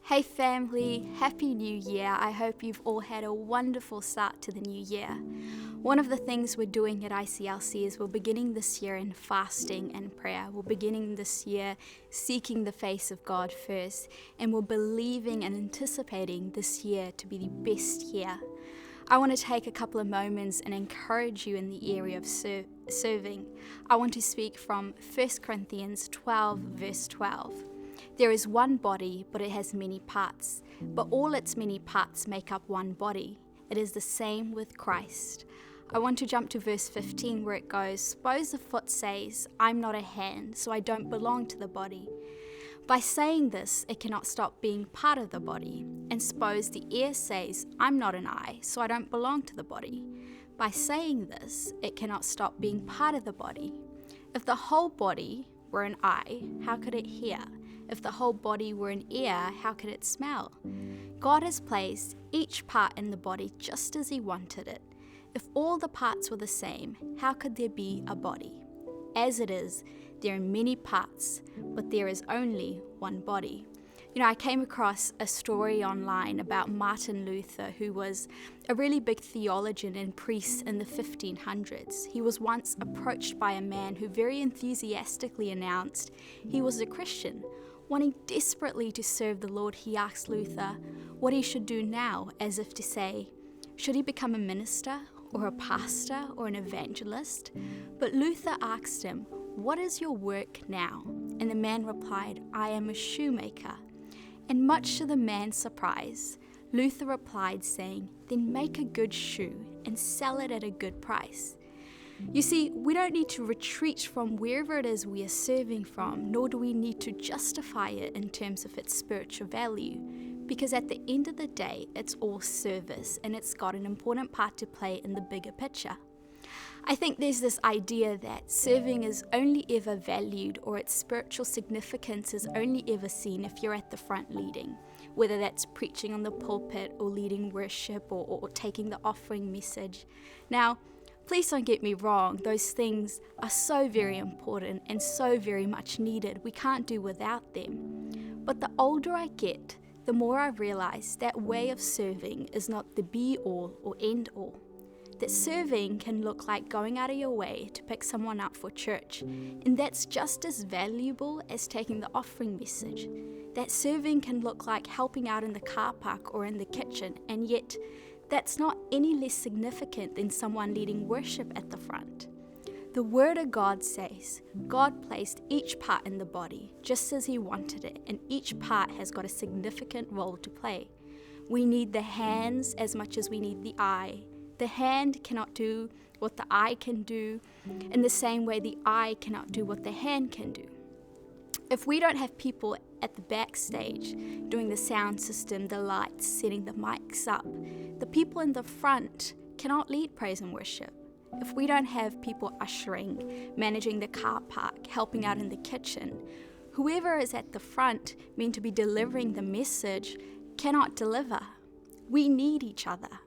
Hey family, Happy New Year. I hope you've all had a wonderful start to the new year. One of the things we're doing at ICLC is we're beginning this year in fasting and prayer. We're beginning this year seeking the face of God first, and we're believing and anticipating this year to be the best year. I want to take a couple of moments and encourage you in the area of serving. I want to speak from 1 Corinthians 12, verse 12. There is one body, but it has many parts. But all its many parts make up one body. It is the same with Christ. I want to jump to verse 15 where it goes, "Suppose the foot says, 'I'm not a hand, so I don't belong to the body.' By saying this, it cannot stop being part of the body. And suppose the ear says, 'I'm not an eye, so I don't belong to the body.' By saying this, it cannot stop being part of the body. If the whole body were an eye, how could it hear? If the whole body were an ear, how could it smell? God has placed each part in the body just as He wanted it. If all the parts were the same, how could there be a body? As it is, there are many parts, but there is only one body." I came across a story online about Martin Luther, who was a really big theologian and priest in the 1500s. He was once approached by a man who very enthusiastically announced he was a Christian. Wanting desperately to serve the Lord, he asked Luther what he should do now, as if to say, should he become a minister or a pastor or an evangelist? But Luther asked him, "What is your work now?" And the man replied, "I am a shoemaker." And much to the man's surprise, Luther replied saying, "Then make a good shoe and sell it at a good price." You see, we don't need to retreat from wherever it is we are serving from, nor do we need to justify it in terms of its spiritual value, because at the end of the day, it's all service and it's got an important part to play in the bigger picture. I think there's this idea that serving is only ever valued, or its spiritual significance is only ever seen if you're at the front leading, whether that's preaching on the pulpit or leading worship or taking the offering message. Now, please don't get me wrong, those things are so very important and so very much needed. We can't do without them. But the older I get, the more I realize that way of serving is not the be-all or end-all. That serving can look like going out of your way to pick someone up for church, and that's just as valuable as taking the offering message. That serving can look like helping out in the car park or in the kitchen, and yet that's not any less significant than someone leading worship at the front. The Word of God says God placed each part in the body just as He wanted it, and each part has got a significant role to play. We need the hands as much as we need the eye. The hand cannot do what the eye can do, in the same way the eye cannot do what the hand can do. If we don't have people at the backstage doing the sound system, the lights, setting the mics up, the people in the front cannot lead praise and worship. If we don't have people ushering, managing the car park, helping out in the kitchen, whoever is at the front meant to be delivering the message cannot deliver. We need each other.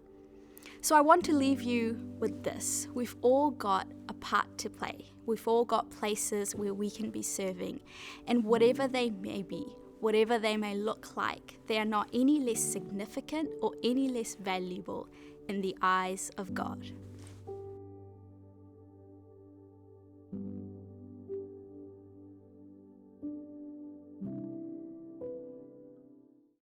So I want to leave you with this. We've all got a part to play. We've all got places where we can be serving. And whatever they may be, whatever they may look like, they are not any less significant or any less valuable in the eyes of God.